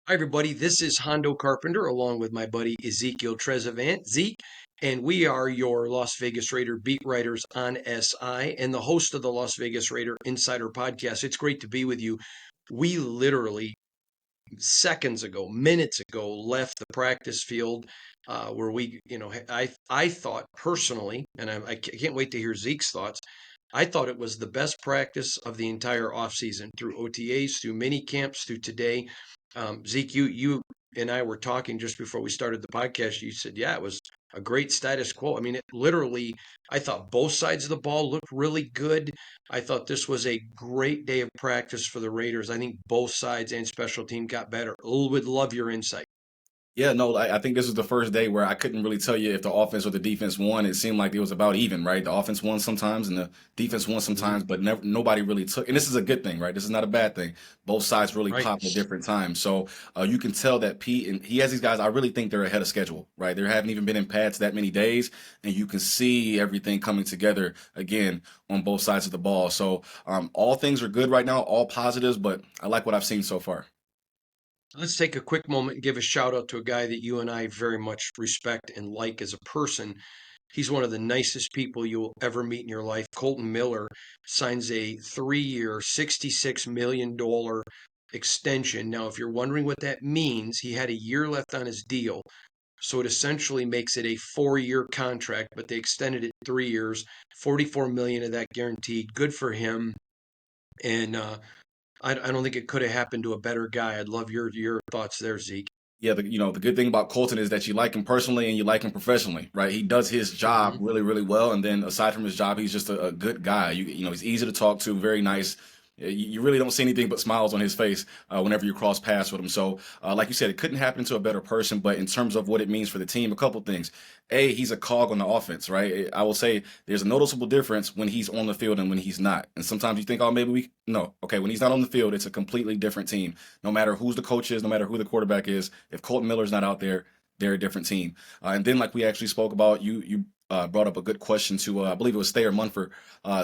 Hi, everybody. This is Hondo Carpenter along with my buddy Ezekiel Trezevant, Zeke, and we are your Las Vegas Raider beat writers on SI and the host of the Las Vegas Raider Insider Podcast. It's great to be with you. We literally seconds ago, minutes ago, left the practice field where I thought personally, and I can't wait to hear Zeke's thoughts. I thought it was the best practice of the entire offseason through OTAs, through mini camps, through today. Zeke, you and I were talking just before we started the podcast. You said, yeah, it was a great status quo. I mean, it literally, I thought both sides of the ball looked really good. I thought this was a great day of practice for the Raiders. I think both sides and special team got better. Would love your insight. Yeah, no, I think this was the first day where I couldn't really tell you if the offense or the defense won. It seemed like it was about even, right? The offense won sometimes and the defense won Mhm. sometimes, but never, nobody really took. And this is a good thing, right? This is not a bad thing. Both sides really Right. popped at different times, so you can tell that Pete and he has these guys. I really think they're ahead of schedule, right? They haven't even been in pads that many days, and you can see everything coming together again on both sides of the ball. So all things are good right now, all positives, but I like what I've seen so far. Let's take a quick moment and give a shout out to a guy that you and I very much respect and like as a person. He's one of the nicest people you'll ever meet in your life. Colton Miller signs a 3-year, $66 million extension. Now, if you're wondering what that means, he had a year left on his deal. So it essentially makes it a 4-year contract, but they extended it 3 years, 44 million of that guaranteed. Good for him. And I don't think it could have happened to a better guy. I'd love your thoughts there, Zeke. Yeah, the good thing about Colton is that you like him personally and you like him professionally, right? He does his job Hmm. really, really well, and then aside from his job, he's just a good guy. He's easy to talk to, very nice. You really don't see anything but smiles on his face whenever you cross paths with him. So, like you said, it couldn't happen to a better person. But in terms of what it means for the team, a couple things. A, he's a cog on the offense, right? I will say there's a noticeable difference when he's on the field and when he's not. And sometimes you think, oh, maybe we no, okay, when he's not on the field, it's a completely different team. No matter who's the coach is, no matter who the quarterback is, if Colton Miller's not out there, they're a different team. And then, like we actually spoke about, you brought up a good question to I believe it was Thayer Munford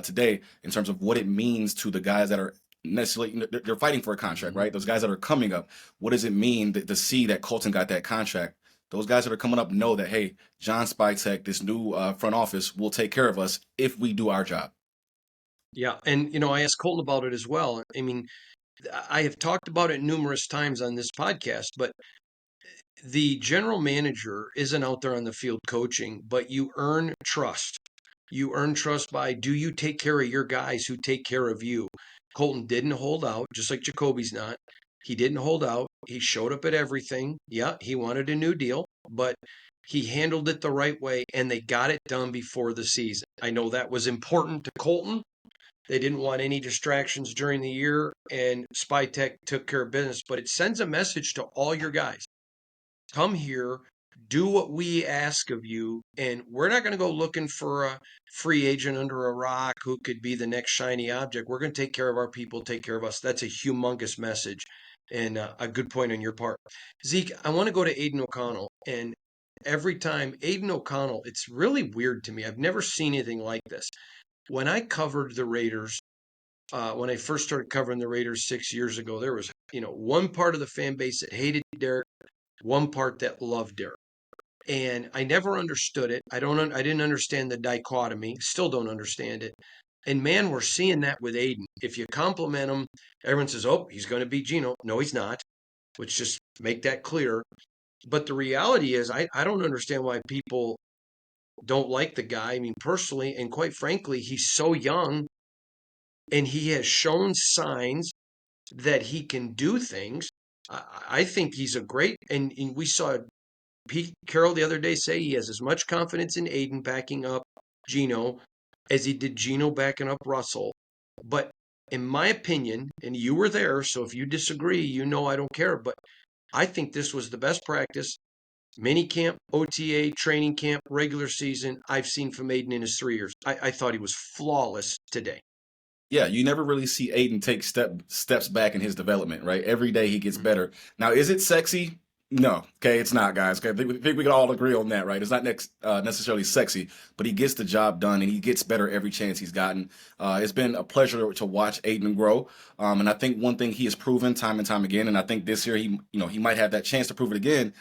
today in terms of what it means to the guys that are necessarily they're fighting for a contract, Hmm. right? Those guys that are coming up, what does it mean to see that Colton got that contract? Those guys that are coming up know that hey, John Spytek, this new front office, will take care of us if we do our job. Yeah, and I asked Colton about it as well. I mean, I have talked about it numerous times on this podcast, but the general manager isn't out there on the field coaching, but you earn trust. You earn trust by do you take care of your guys who take care of you? Colton didn't hold out, just like Jacoby's not. He didn't hold out. He showed up at everything. Yeah, he wanted a new deal, but he handled it the right way and they got it done before the season. I know that was important to Colton. They didn't want any distractions during the year, and Spytech took care of business, but it sends a message to all your guys. Come here, do what we ask of you, and we're not going to go looking for a free agent under a rock who could be the next shiny object. We're going to take care of our people, take care of us. That's a humongous message and a good point on your part. Zeke, I want to go to Aiden O'Connell. And every time Aiden O'Connell, it's really weird to me. I've never seen anything like this. When I covered the Raiders, when I first started covering the Raiders 6 years ago, there was, one part of the fan base that hated Derek, one part that loved Derek. And I never understood it. I didn't understand the dichotomy. Still don't understand it. And man, we're seeing that with Aiden. If you compliment him, everyone says, "Oh, he's going to be Geno." No, he's not. Let's just make that clear. But the reality is, I don't understand why people don't like the guy. I mean, personally, and quite frankly, he's so young and he has shown signs that he can do things. I think he's a great, and we saw Pete Carroll the other day say he has as much confidence in Aiden backing up Geno as he did Geno backing up Russell. But in my opinion, and you were there, so if you disagree, I don't care. But I think this was the best practice, mini camp, OTA, training camp, regular season I've seen from Aiden in his 3 years. I thought he was flawless today. Yeah, you never really see Aiden take steps back in his development, right? Every day he gets Mhm. better. Now, is it sexy? No, okay, it's not, guys. Okay, I think we can all agree on that, right? It's not necessarily sexy, but he gets the job done and he gets better every chance he's gotten. It's been a pleasure to watch Aiden grow, and I think one thing he has proven time and time again, and I think this year he might have that chance to prove it again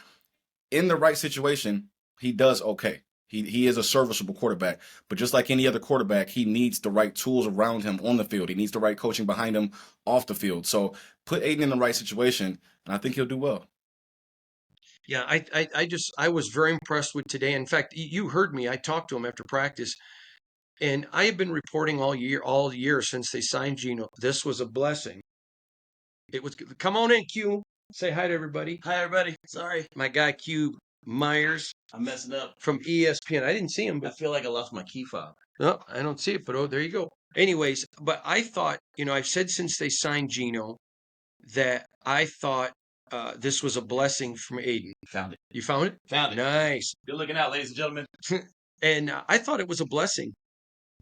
in the right situation. He does okay. He is a serviceable quarterback, but just like any other quarterback, he needs the right tools around him on the field. He needs the right coaching behind him off the field. So put Aiden in the right situation, and I think he'll do well. Yeah, I was very impressed with today. In fact, you heard me. I talked to him after practice, and I have been reporting all year since they signed Gino. This was a blessing. It was. Come on in, Q. Say hi to everybody. Hi, everybody. Sorry, My guy Q Myers I'm messing up. from ESPN. I didn't see him, I but feel like I lost my key fob. no, I don't see it. But oh, there you go. Anyways, but I thought, I've said since they signed Gino that I thought this was a blessing from Aiden. Found it. You found it? Found it. Nice. Good looking out, ladies and gentlemen. And I thought it was a blessing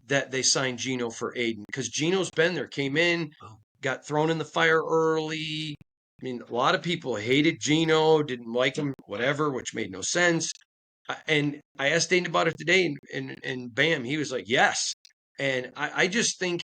that they signed Gino for Aiden because Gino's been there, came in, Oh. got thrown in the fire early. I mean, a lot of people hated Gino, didn't like him, whatever, which made no sense. And I asked Aiden about it today, and bam, he was like, yes. And I just think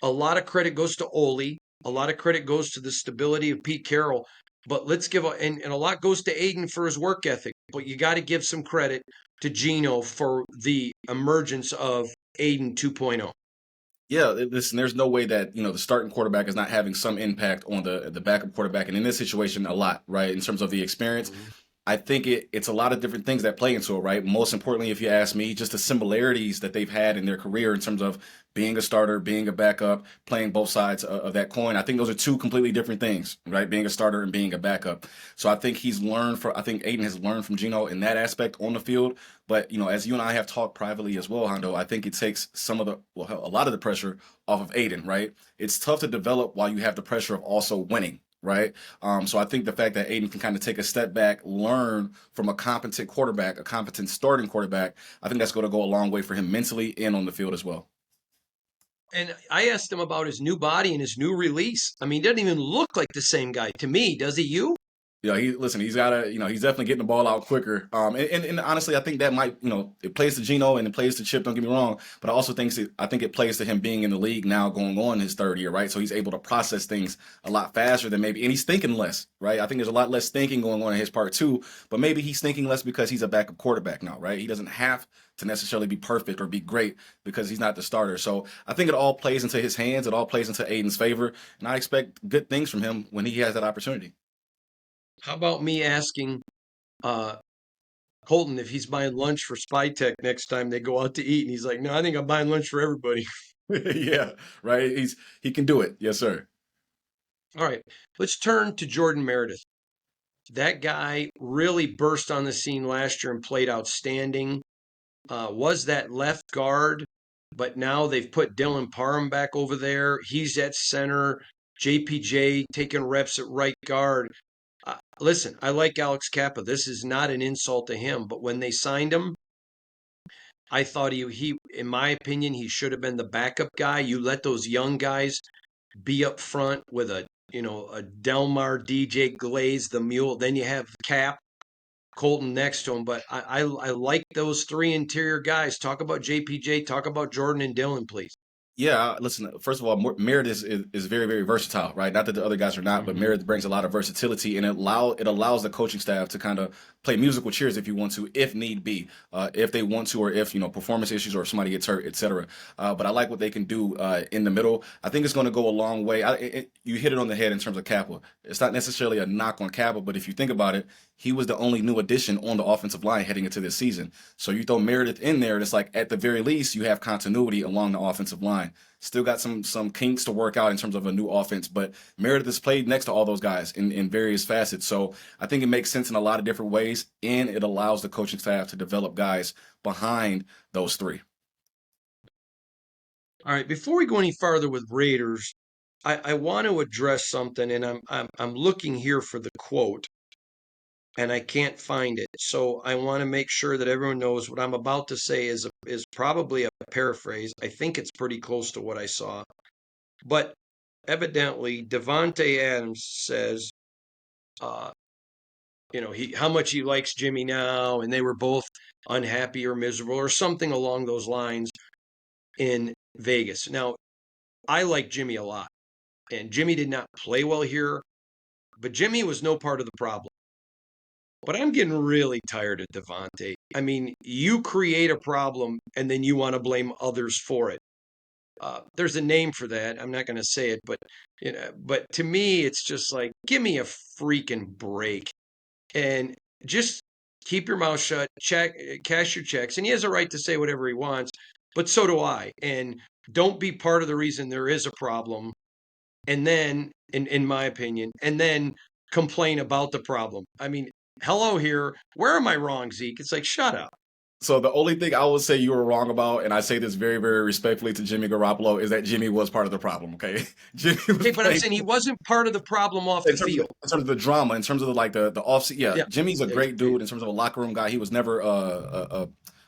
a lot of credit goes to Ole. A lot of credit goes to the stability of Pete Carroll. But let's give and a lot goes to Aiden for his work ethic. But you got to give some credit to Gino for the emergence of Aiden 2.0. Yeah, listen, there's no way that, the starting quarterback is not having some impact on the backup quarterback. And in this situation, a lot, right? In terms of the experience. I think it's a lot of different things that play into it, right? Most importantly, if you ask me, just the similarities that they've had in their career in terms of being a starter, being a backup, playing both sides of that coin. I think those are two completely different things, right? Being a starter and being a backup. So I think I think Aiden has learned from Gino in that aspect on the field. But, as you and I have talked privately as well, Hondo, I think it takes a lot of the pressure off of Aiden, right? It's tough to develop while you have the pressure of also winning, right? So I think the fact that Aiden can kind of take a step back, learn from a competent quarterback, a competent starting quarterback, I think that's going to go a long way for him mentally and on the field as well. And I asked him about his new body and his new release. I mean, he doesn't even look like the same guy to me, does he? You? He's got to, he's definitely getting the ball out quicker. And honestly, I think that might, it plays to Gino and it plays to Chip. Don't get me wrong, but I think it plays to him being in the league now, going on his third year, right? So he's able to process things a lot faster than maybe, and he's thinking less, right? I think there's a lot less thinking going on in his part too. But maybe he's thinking less because he's a backup quarterback now, right? He doesn't have to necessarily be perfect or be great because he's not the starter. So I think it all plays into his hands. It all plays into Aiden's favor, and I expect good things from him when he has that opportunity. How about me asking uh, Colton if he's buying lunch for Spytech next time they go out to eat? And he's like, no, I think I'm buying lunch for everybody. Yeah, right. He can do it. Yes, sir. All right, let's turn to Jordan Meredith. That guy really burst on the scene last year and played outstanding. Was that left guard, but now they've put Dylan Parham back over there. He's at center. JPJ taking reps at right guard. Listen, I like Alex Kappa. This is not an insult to him, but when they signed him, I thought in my opinion, he should have been the backup guy. You let those young guys be up front with a Delmar, DJ Glaze, the mule. Then you have Cap, Colton next to him. But I like those three interior guys. Talk about JPJ. Talk about Jordan and Dylan, please. Yeah, listen, first of all, Meredith is very, very versatile, right? Not that the other guys are not, but Meredith brings a lot of versatility, and it allows the coaching staff to kind of play musical chairs if you want to, if need be, if they want to, or if, performance issues or if somebody gets hurt, etc. But I like what they can do in the middle. I think it's going to go a long way. You hit it on the head in terms of Kappa. It's not necessarily a knock on Kappa, but if you think about it, he was the only new addition on the offensive line heading into this season. So you throw Meredith in there, and it's like at the very least you have continuity along the offensive line. Still got some kinks to work out in terms of a new offense, but Meredith has played next to all those guys in various facets. So I think it makes sense in a lot of different ways, and it allows the coaching staff to develop guys behind those three. All right, before we go any farther with Raiders, I want to address something, and I'm looking here for the quote, and I can't find it. So I want to make sure that everyone knows what I'm about to say is probably a paraphrase. I think it's pretty close to what I saw, but evidently Devonte Adams says, uh, how much he likes Jimmy now, and they were both unhappy or miserable or something along those lines in Vegas. Now, I like Jimmy a lot, and Jimmy did not play well here, but Jimmy was no part of the problem. But I'm getting really tired of Davante. I mean, you create a problem and then you want to blame others for it. There's a name for that. I'm not going to say it, but to me, it's just like, give me a freaking break and just keep your mouth shut. Cash your checks, and he has a right to say whatever he wants. But so do I. And don't be part of the reason there is a problem. And then, in my opinion, and then complain about the problem. I mean, hello here. Where am I wrong, Zeke? It's like, shut up. So the only thing I would say you were wrong about, and I say this very, very respectfully to Jimmy Garoppolo, is that Jimmy was part of the problem. Okay, Jimmy was Okay, but I'm playing saying he wasn't part of the problem off the field. in terms of the drama, in terms of the off. Yeah, Yeah. Jimmy's a great dude in terms of a locker room guy. He was never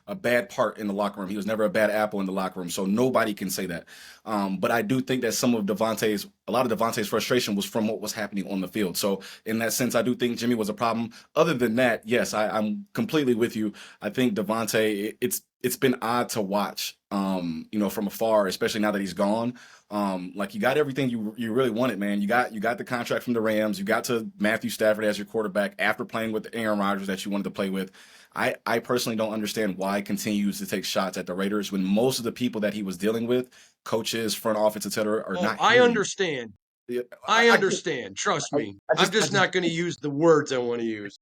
a bad part in the locker room. He was never a bad apple in the locker room. So nobody can say that. But I do think that a lot of Devontae's frustration was from what was happening on the field. So in that sense, I do think Jimmy was a problem. Other than that, yes, I'm completely with you. I think Devontae, it's been odd to watch, from afar, especially now that he's gone. Like you got everything you really wanted, man. You got the contract from the Rams. You got to Matthew Stafford as your quarterback after playing with Aaron Rodgers that you wanted to play with. I personally don't understand why he continues to take shots at the Raiders when most of the people that he was dealing with, coaches, front office, etc., are not. I hearing. understand. Yeah, I understand. Trust me. I'm just not going to use the words I want to use.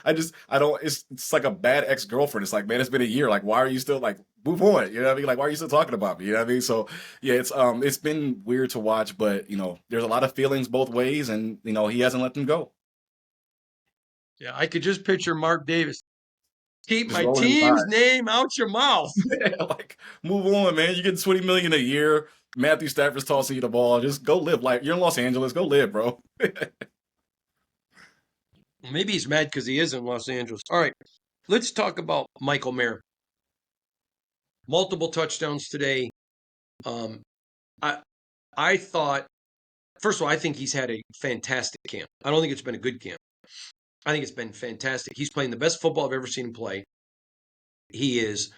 I don't. It's like a bad ex girlfriend. It's like, man, it's been a year. Like, why are you still like move on? You know what I mean? Like, why are you still talking about me? You know what I mean? So yeah, it's been weird to watch, but there's a lot of feelings both ways, and he hasn't let them go. Yeah, I could just picture Mark Davis. Keep Just my rolling his team's eyes. name out your mouth. Like, move on, man. You get 20 million a year. Matthew Stafford's tossing you the ball. Just go live. Like, you're in Los Angeles. Go live, bro. Maybe he's mad because he is in Los Angeles. All right, let's talk about Michael Mayer. Multiple touchdowns today. Um, I I thought, first of all, I think he's had a fantastic camp. I don't think it's been a good camp. I think it's been fantastic. He's playing the best football I've ever seen him play. He is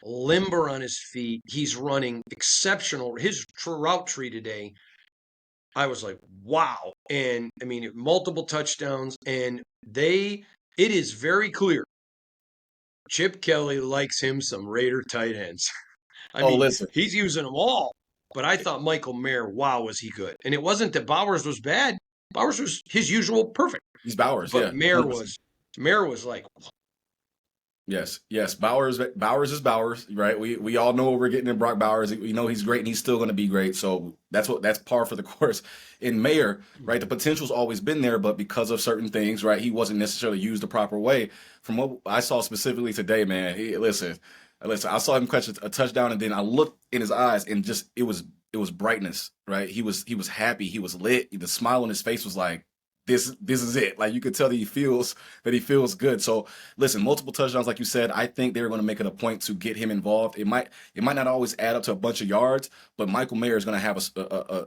limber on his feet. He's running exceptional. His route tree today, I was like, wow. And I mean, multiple touchdowns. And it is very clear Chip Kelly likes him some Raider tight ends. I Oh, mean, listen. he's using them all. But I thought Michael Mayer, wow, was he good. And it wasn't that Bowers was bad. Bowers was his usual perfect. He's Bowers. But Yeah. Mayer 100%. was like, Yes. Bowers is Bowers, right? We all know what we're getting in Brock Bowers. We know he's great and he's still going to be great. So that's par for the course. In Mayer, right? The potential's always been there, but because of certain things, right, he wasn't necessarily used the proper way. From what I saw specifically today, man, listen, I saw him catch a touchdown, and then I looked in his eyes, and just it was brightness, right? He was happy, he was lit. The smile on his face was like, this is it. Like you could tell that he feels good. So listen, multiple touchdowns, like you said. I think they're going to make it a point to get him involved. It might not always add up to a bunch of yards, but Michael Mayer is going to have a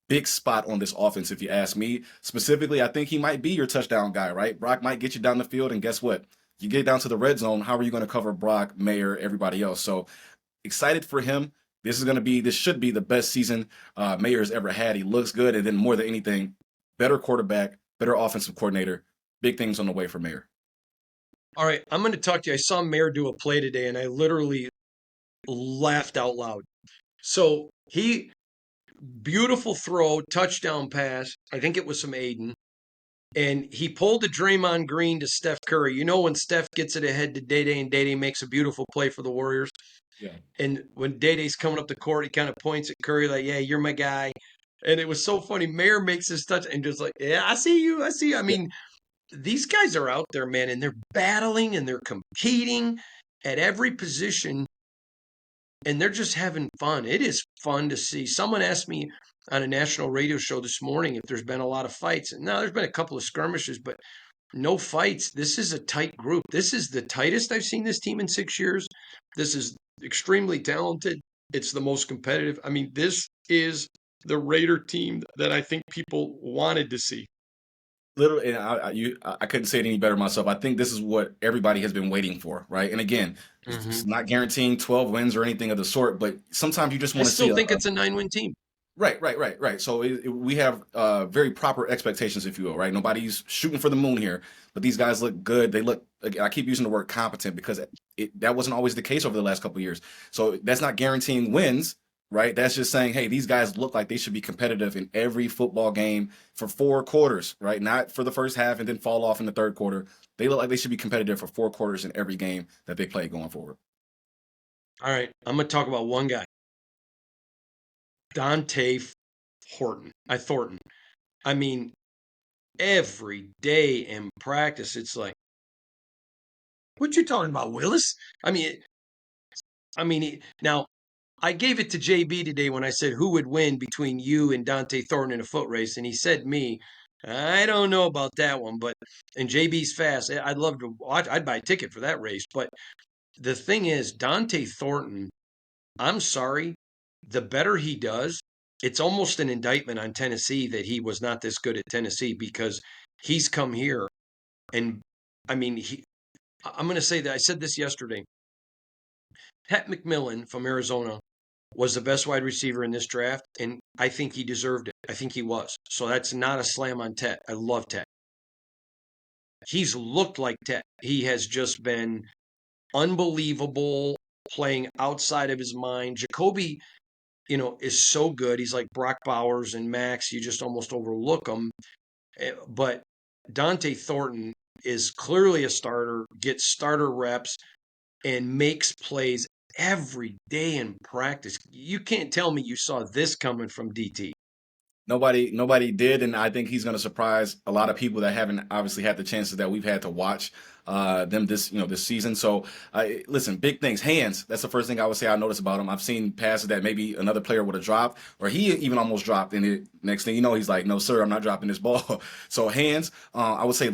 big spot on this offense. If you ask me specifically, I think he might be your touchdown guy, right? Brock might get you down the field, and guess what? You get down to the red zone. How are you going to cover Brock, Mayer, everybody else? So excited for him. This should be the best season Mayer's ever had. He looks good, and then more than anything, better quarterback, better offensive coordinator. Big things on the way for Mayer. all right, I'm going to talk to you. I saw Mayer do a play today, and I literally laughed out loud. So beautiful throw, touchdown pass. I think it was from Aiden. And he pulled a Draymond Green to Steph Curry. You know when Steph gets it ahead to Day and Day makes a beautiful play for the Warriors? Yeah. And when Day's coming up the court, he kind of points at Curry like, yeah, you're my guy. And it was so funny. Mayer makes his touch and just like, yeah, I see you. I see you. I mean, these guys are out there, man, and they're battling and they're competing at every position, and they're just having fun. It is fun to see. Someone asked me on a national radio show this morning if there's been a lot of fights. And now there's been a couple of skirmishes, but no fights. This is a tight group. This is the tightest I've seen this team in 6 years. This is extremely talented. It's the most competitive. I mean, this is the Raider team that I think people wanted to see. Literally, and I couldn't say it any better myself. I think this is what everybody has been waiting for, right? And again, it's Hmm. not guaranteeing 12 wins or anything of the sort, but sometimes you just I want to see still a, think it's a 9-win team. right. So we have very proper expectations, if you will, right? Nobody's shooting for the moon here, but these guys look good. They look, I keep using the word competent because that wasn't always the case over the last couple of years. So that's not guaranteeing wins, right? That's just saying, hey, these guys look like they should be competitive in every football game for 4 quarters, right? Not for the first half and then fall off in the third quarter. They look like they should be competitive for 4 quarters in every game that they play going forward. All right, I'm going to talk about one guy, Dante Thornton. I mean, every day in practice, it's like, what you talking about, Willis? I mean, now I gave it to JB today when I said who would win between you and Dante Thornton in a foot race, and he said me. I don't know about that one, but and JB's fast. I'd love to watch. I'd buy a ticket for that race. But the thing is, Dante Thornton. I'm sorry, the better he does, it's almost an indictment on Tennessee that he was not this good at Tennessee because he's come here and I mean he. I'm going to say that I said this yesterday. Pat McMillan from Arizona was the best wide receiver in this draft, and I think he deserved it. I think he was. So that's not a slam on Tet. I love Tet. He's looked like Tet. He has just been unbelievable, playing outside of his mind. Jacoby, is so good. He's like Brock Bowers and Max. You just almost overlook him. But Dante Thornton is clearly a starter, gets starter reps, and makes plays every day in practice. You can't tell me you saw this coming from DT. Nobody did, and I think he's going to surprise a lot of people that haven't obviously had the chances that we've had to watch them this season. So listen, big things, hands. That's the first thing I would say I noticed about him. I've seen passes that maybe another player would have dropped, or he even almost dropped, and next thing you know, he's like, "No, sir, I'm not dropping this ball." So hands, I would say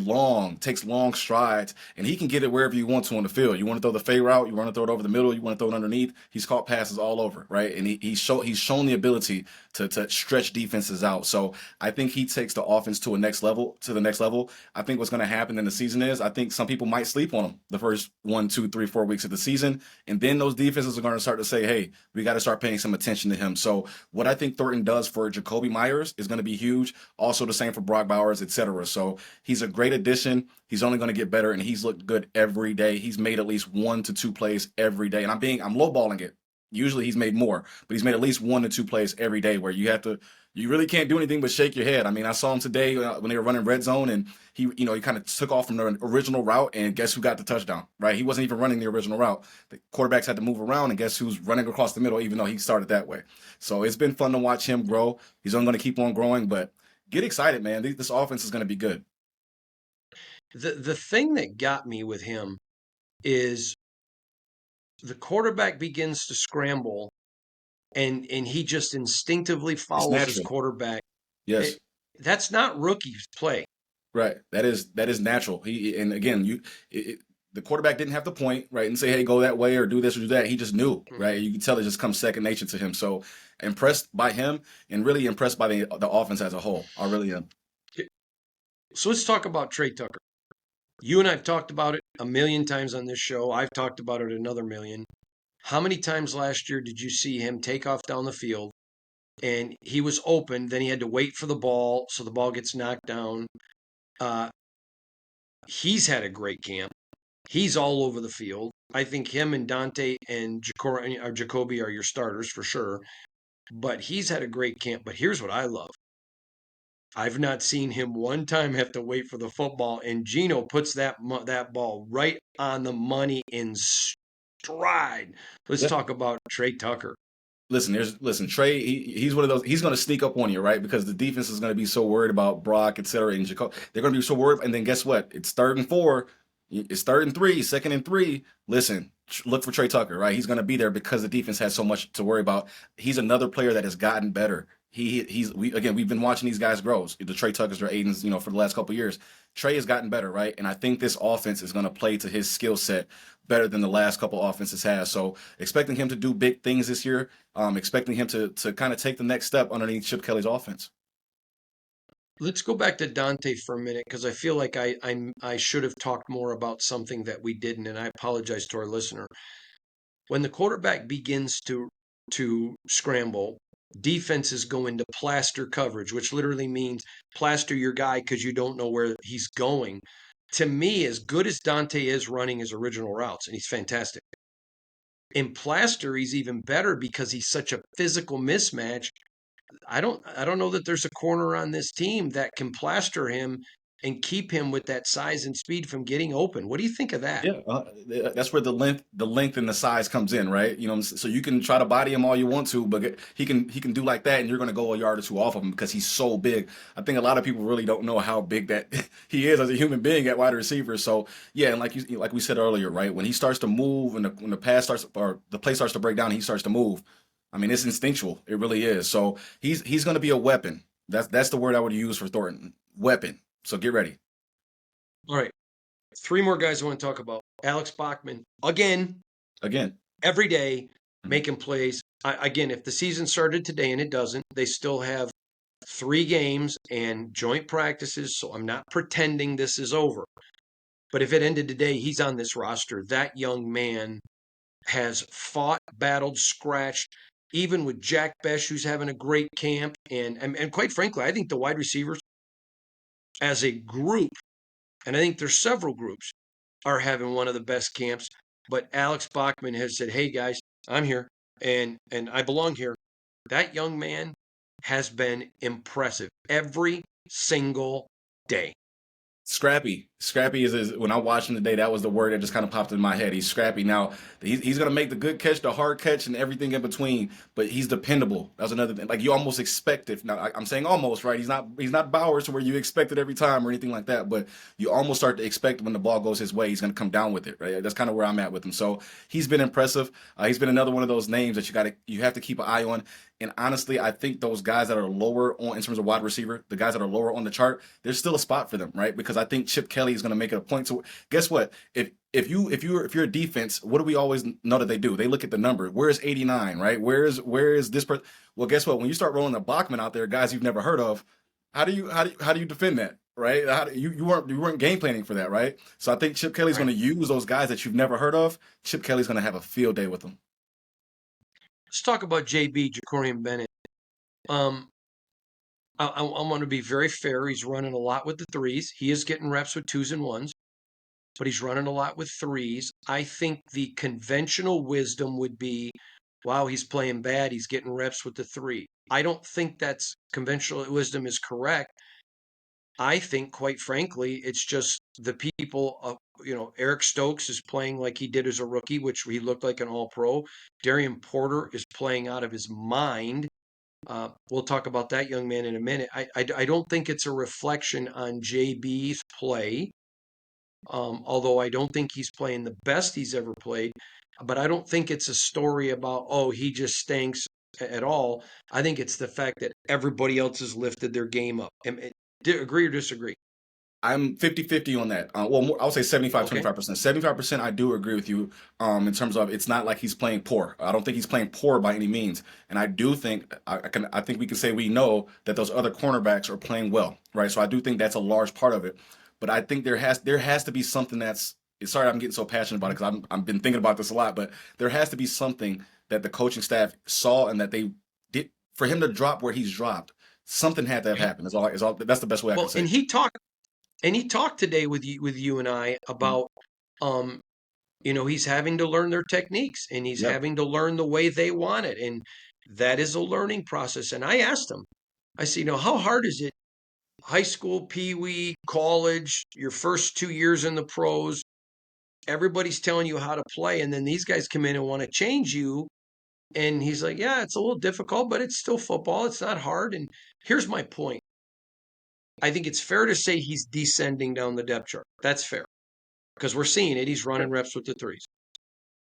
takes long strides, and he can get it wherever you want to on the field. You want to throw the fade route, you want to throw it over the middle, you want to throw it underneath. He's caught passes all over, right? And he's shown the ability to stretch defenses out. So I think he takes the offense to the next level. I think what's going to happen in the season is I think some people might sleep on him the first 1, 2, 3, 4 weeks of the season. And then those defenses are going to start to say, hey, we got to start paying some attention to him. So what I think Thornton does for Jacoby Myers is going to be huge. Also the same for Brock Bowers, etc. So he's a great addition. He's only going to get better, and he's looked good every day. He's made at least 1 to 2 plays every day. And I'm lowballing it. Usually he's made more, but he's made at least 1 to 2 plays every day where you really can't do anything but shake your head. I mean, I saw him today when they were running red zone, and he kind of took off from the original route, and guess who got the touchdown, right? He wasn't even running the original route. The quarterbacks had to move around, and guess who's running across the middle, even though he started that way. So it's been fun to watch him grow. He's only going to keep on growing, but get excited, man. This offense is going to be good. The thing that got me with him is the quarterback begins to scramble and he just instinctively It's follows his natural. quarterback. Yes. It, that's not rookie's play. Right. That is natural. And again, the quarterback didn't have to point, right, and say, "Hey, go that way or do this or do that." He just knew, right? You can tell it just comes second nature to him. So impressed by him and really impressed by the offense as a whole. I really am. So let's talk about Trey Tucker. You and I've talked about it a million times on this show. I've talked about it another million. How many times last year did you see him take off down the field and he was open, then he had to wait for the ball, so the ball gets knocked down? Uh, he's had a great camp. He's all over the field. I think him and Dante and Jacoby are your starters for sure. But he's had a great camp. But here's what I love. I've not seen him one time have to wait for the football, and Gino puts that ball right on the money in stride. Let's Yeah. talk about Trey Tucker. Listen, Trey, he's one of those. He's going to sneak up on you, right? Because the defense is going to be so worried about Brock, et cetera, and Jacob. They're going to be so worried. And then guess what? It's 3rd and 4. It's 3rd and 3, 2nd and 3. Listen, look for Trey Tucker, right? He's going to be there because the defense has so much to worry about. He's another player that has gotten better. We've been watching these guys grow. The Trey Tuckers or Aidens, for the last couple of years. Trey has gotten better, right? And I think this offense is going to play to his skill set better than the last couple offenses has. So expecting him to do big things this year, expecting him to kind of take the next step underneath Chip Kelly's offense. Let's go back to Dante for a minute because I feel like I should have talked more about something that we didn't, and I apologize to our listener. When the quarterback begins to scramble, defenses go into plaster coverage, which literally means plaster your guy because you don't know where he's going. To me, as good as Dante is running his original routes, and he's fantastic. In plaster, he's even better because he's such a physical mismatch. I don't know that there's a corner on this team that can plaster him and keep him with that size and speed from getting open. What do you think of that? Yeah, that's where the length and the size comes in, right? So you can try to body him all you want to, but he can do like that, and you're going to go a yard or two off of him because he's so big. I think a lot of people really don't know how big that he is as a human being at wide receiver. So yeah, and like we said earlier, right? When he starts to move and when the pass starts or the play starts to break down, he starts to move. I mean, it's instinctual. It really is. So he's going to be a weapon. That's the word I would use for Thornton. Weapon. So get ready. All right. Three more guys I want to talk about. Alex Bachman, again, Again. every day, Mhm. making plays. Again, if the season started today and it doesn't, they still have 3 games and joint practices. So I'm not pretending this is over. But if it ended today, he's on this roster. That young man has fought, battled, scratched, even with Jack Besh, who's having a great camp. And quite frankly, I think the wide receivers as a group, and I think there's several groups, are having one of the best camps. But Alex Bachman has said, "Hey guys, I'm here and I belong here." That young man has been impressive every single day. Scrappy. Scrappy is when I watched him today, that was the word that just kind of popped in my head. He's scrappy. Now, he's going to make the good catch, the hard catch, and everything in between, but he's dependable. That's another thing. Like you almost expect it. Now, I'm saying almost, right? He's not Bowers to where you expect it every time or anything like that, but you almost start to expect when the ball goes his way, he's going to come down with it, right? That's kind of where I'm at with him. So he's been impressive. He's been another one of those names that you have to keep an eye on. And honestly, I think those guys that are lower on in terms of wide receiver, the guys that are lower on the chart, there's still a spot for them, right? Because I think Chip Kelly is going to make it a point to guess what? If you're a defense, what do we always know that they do? They look at the number. Where's 89, right? Where is this person? Well, guess what? When you start rolling the Bachman out there, guys you've never heard of, how do you defend that? Right? You weren't game planning for that, right? So I think Chip Kelly's Right. going to use those guys that you've never heard of. Chip Kelly's going to have a field day with them. Let's talk about JB, Jacorian Bennett. Um, I want to be very fair. He's running a lot with the threes. He is getting reps with twos and ones, but he's running a lot with threes. I think the conventional wisdom would be, wow, he's playing bad. He's getting reps with the three. I don't think that's conventional wisdom is correct. I think, quite frankly, it's just the people of, Eric Stokes is playing like he did as a rookie, which he looked like an all pro. Darian Porter is playing out of his mind. We'll talk about that young man in a minute. I don't think it's a reflection on JB's play, although I don't think he's playing the best he's ever played. But I don't think it's a story about, oh, he just stinks at all. I think it's the fact that everybody else has lifted their game up. Agree or disagree? I'm 50-50 on that. Well, more, I'll say 75, Okay. 25%. 75%, I do agree with you in terms of it's not like he's playing poor. I don't think he's playing poor by any means. And I do think, I think we can say we know that those other cornerbacks are playing well, right? So I do think that's a large part of it. But I think there has to be something that's, sorry I'm getting so passionate about it because I've been thinking about this a lot, but there has to be something that the coaching staff saw and that they did for him to drop where he's dropped. Something had to have Yeah. happened. That's the best way I can Well, say and it. he talked today with you and I Mhm. about um he's having to learn their techniques and he's Yep. having to learn the way they want it. And that is a learning process. And I asked him, I said, how hard is it? High school, pee wee, college, your first 2 years in the pros, everybody's telling you how to play. And then these guys come in and want to change you. And he's like, yeah, it's a little difficult, but it's still football. It's not hard. And here's my point. I think it's fair to say he's descending down the depth chart. That's fair because we're seeing it. He's running reps with the threes.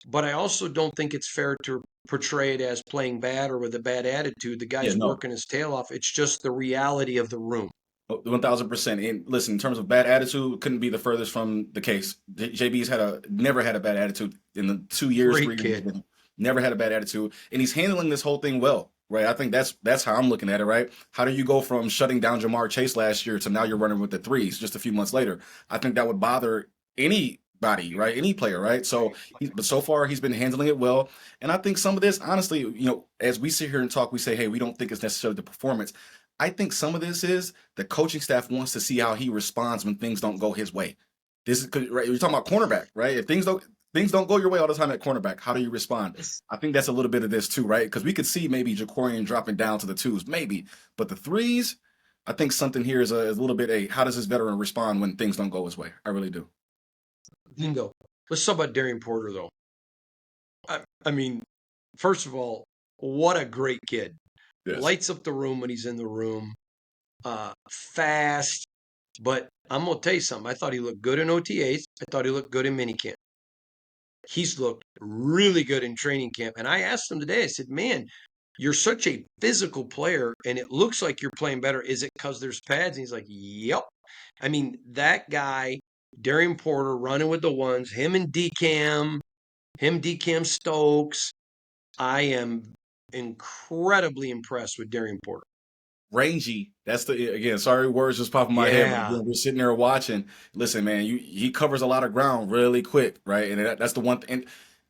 But I also don't think it's fair to portray it as playing bad or with a bad attitude. The Yeah, guy's no. working his tail off. It's just the reality of the room. 1000%. And listen, in terms of bad attitude, couldn't be the furthest from the case. JB's never had a bad attitude in the 2 years, Great 3 years. kid. Never had a bad attitude, and he's handling this whole thing well. right? I think that's how I'm looking at it, right? How do you go from shutting down Jamar Chase last year to now you're running with the threes just a few months later? I think that would bother anybody, right? Any player, right? So, but so far he's been handling it well, and I think some of this, honestly, as we sit here and talk, we say, hey, we don't think it's necessarily the performance. I think some of this is the coaching staff wants to see how he responds when things don't go his way. This is right. You're talking about cornerback, right? If things don't go your way all the time at cornerback, how do you respond? I think that's a little bit of this too, right? Because we could see maybe Jacorian dropping down to the twos, maybe, but the threes, I think something here is a little bit. How does this veteran respond when things don't go his way? I really do. Bingo. Let's talk about Darian Porter, though. I mean, first of all, what a great kid. Yes. Lights up the room when he's in the room. Fast. But I'm going to tell you something. I thought he looked good in OTAs. I thought he looked good in minicamp. He's looked really good in training camp. And I asked him today, I said, man, you're such a physical player and it looks like you're playing better. Is it because there's pads? And he's like, yep. I mean, that guy, Darian Porter, running with the ones, him DeCam Stokes. I am incredibly impressed with Darian Porter. Rangy. That's again. Sorry, words just popping my head. But again, we're sitting there watching. Listen, man, he covers a lot of ground really quick, right? And that's the one thing.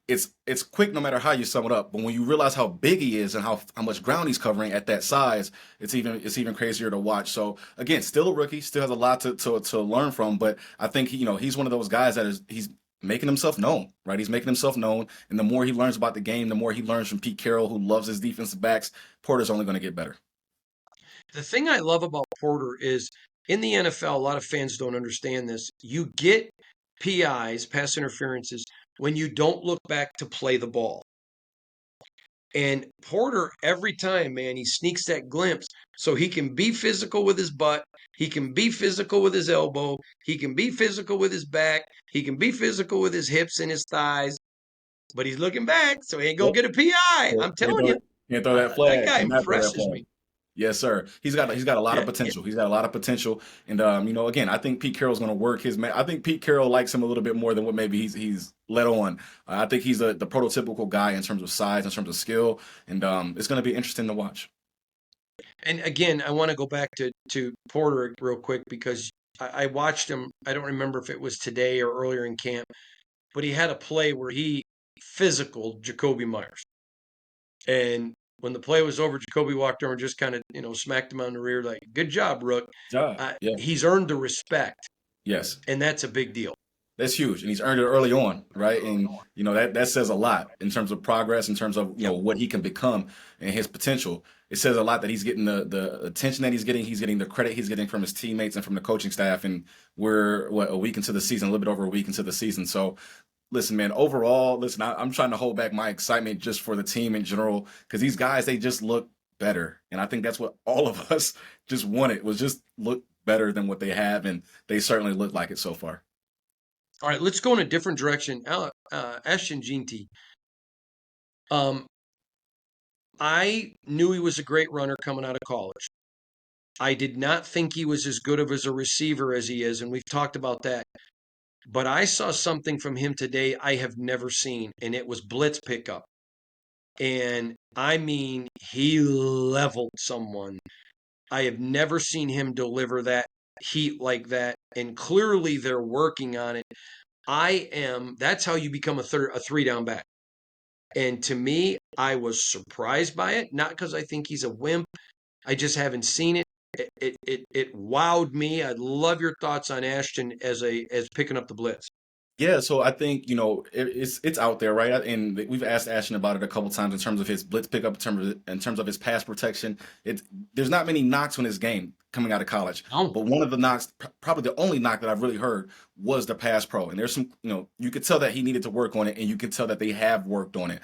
It's quick no matter how you sum it up. But when you realize how big he is and how much ground he's covering at that size, it's even crazier to watch. So again, still a rookie, still has a lot to learn from. But I think he's one of those guys he's making himself known, right? He's making himself known, and the more he learns about the game, the more he learns from Pete Carroll, who loves his defensive backs. Porter's only going to get better. The thing I love about Porter is in the NFL, a lot of fans don't understand this. You get PIs, pass interferences, when you don't look back to play the ball. And Porter, every time, man, he sneaks that glimpse so he can be physical with his butt. He can be physical with his elbow. He can be physical with his back. He can be physical with his hips and his thighs. But he's looking back, so he ain't going to get a PI. I'm telling you. Can't throw that flag. That guy impresses me. Yes, sir. He's got a lot of potential. He's got a lot of potential, and again, I think Pete Carroll's going to work his man. I think Pete Carroll likes him a little bit more than what maybe he's let on. I think he's the prototypical guy in terms of size, in terms of skill, and it's going to be interesting to watch. And again, I want to go back to Porter real quick because I watched him. I don't remember if it was today or earlier in camp, but he had a play where he physical Jakobi Meyers, and when the play was over, Jakobi walked over and just kind of, smacked him on the rear, like, good job, Rook. Yeah. He's earned the respect. Yes. And that's a big deal. That's huge. And he's earned it early on, right? And, that says a lot in terms of progress, in terms of, what he can become and his potential. It says a lot that he's getting the attention that he's getting the credit he's getting from his teammates and from the coaching staff. And we're, a week into the season, a little bit over a week into the season. So, listen, man, overall, I'm trying to hold back my excitement just for the team in general because these guys, they just look better. And I think that's what all of us just wanted, was just look better than what they have, and they certainly look like it so far. All right, let's go in a different direction. Ashton Jeanty. I knew he was a great runner coming out of college. I did not think he was as good of as a receiver as he is, and we've talked about that. But I saw something from him today I have never seen, and it was blitz pickup. And I mean, he leveled someone. I have never seen him deliver that heat like that, and clearly they're working on it. That's how you become a three down back. And to me, I was surprised by it, not because I think he's a wimp. I just haven't seen it. It wowed me. I'd love your thoughts on Ashton as picking up the blitz. Yeah, so I think it's out there, right? And we've asked Ashton about it a couple times in terms of his blitz pickup, in terms of his pass protection. There's not many knocks on his game coming out of college, but one of the knocks, probably the only knock that I've really heard, was the pass pro. And there's some, you could tell that he needed to work on it, and you could tell that they have worked on it.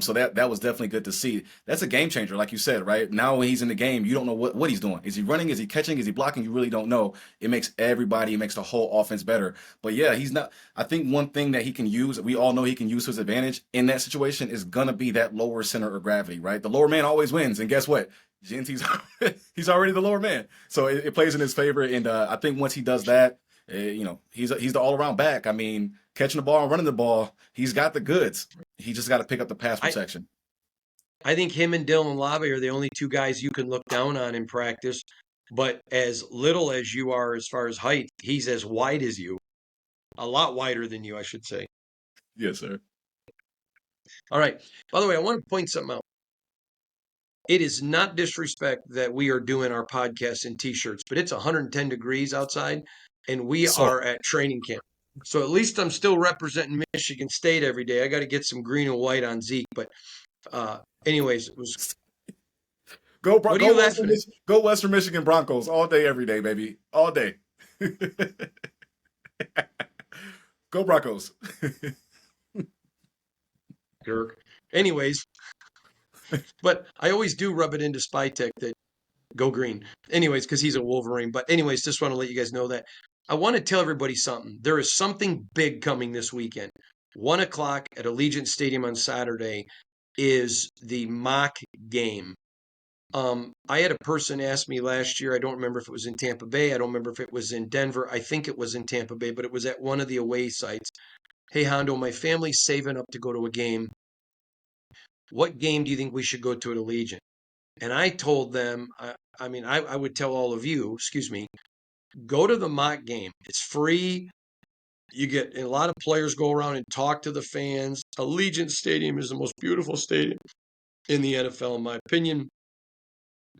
So that was definitely good to see. That's a game changer, like you said, right? Now when he's in the game, you don't know what he's doing. Is he running? Is he catching? Is he blocking? You really don't know. It makes the whole offense better. But yeah, he's not. I think one thing that he can use, we all know he can use to his advantage in that situation, is gonna be that lower center of gravity, right? The lower man always wins, and guess what? Jeanty's he's already the lower man, so it plays in his favor. And I think once he does that, he's the all around back. I mean, catching the ball and running the ball, he's got the goods. He just got to pick up the pass protection. I think him and Dylan Lave are the only two guys you can look down on in practice. But as little as you are as far as height, he's as wide as you. A lot wider than you, I should say. Yes, sir. All right. By the way, I want to point something out. It is not disrespect that we are doing our podcast in t-shirts, but it's 110 degrees outside and we So are at training camp. So at least I'm still representing Michigan State every day. I got to get some green and white on Zeke. But anyways, it was. What are you laughing at? Go Western Michigan Broncos all day, every day, baby, all day. Go Broncos. Dirk. Anyways, but I always do rub it into Spytech that go green. Anyways, because he's a Wolverine. But anyways, just want to let you guys know that. I want to tell everybody something. There is something big coming this weekend. 1 o'clock at Allegiant Stadium on Saturday is the mock game. I had a person ask me last year, I don't remember if it was in Tampa Bay, I don't remember if it was in Denver, I think it was in Tampa Bay, but it was at one of the away sites. Hey, Hondo, my family's saving up to go to a game. What game do you think we should go to at Allegiant? And I told them, I would tell all of you, excuse me, go to the mock game. It's free. You get a lot of players go around and talk to the fans. Allegiant Stadium is the most beautiful stadium in the NFL, in my opinion.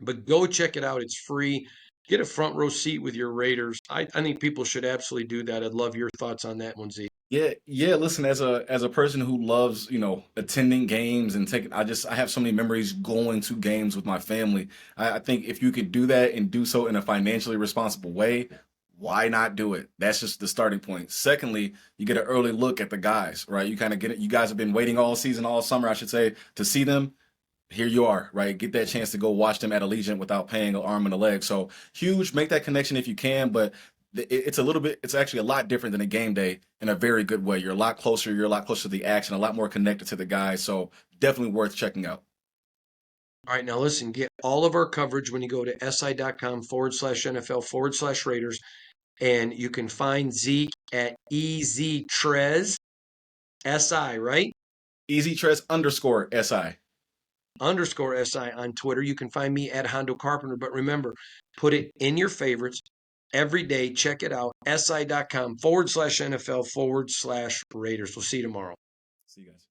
But go check it out. It's free. Get a front row seat with your Raiders. I think people should absolutely do that. I'd love your thoughts on that one, Z. Yeah. Listen, as a person who loves, attending games and taking, I have so many memories going to games with my family. I think if you could do that and do so in a financially responsible way, why not do it? That's just the starting point. Secondly, you get an early look at the guys, right? You kind of get it. You guys have been waiting all season, all summer, I should say, to see them. Here you are, right? Get that chance to go watch them at Allegiant without paying an arm and a leg. So huge, make that connection if you can, but it's actually a lot different than a game day in a very good way. You're a lot closer, to the action, a lot more connected to the guys. So definitely worth checking out. All right, now listen, get all of our coverage when you go to si.com/NFL/Raiders, and you can find Zeke at EZTrez, SI, right? EasyTress_SI. _SI on Twitter. You can find me at Hondo Carpenter. But remember, put it in your favorites every day. Check it out. si.com/NFL/Raiders. We'll see you tomorrow. See you guys.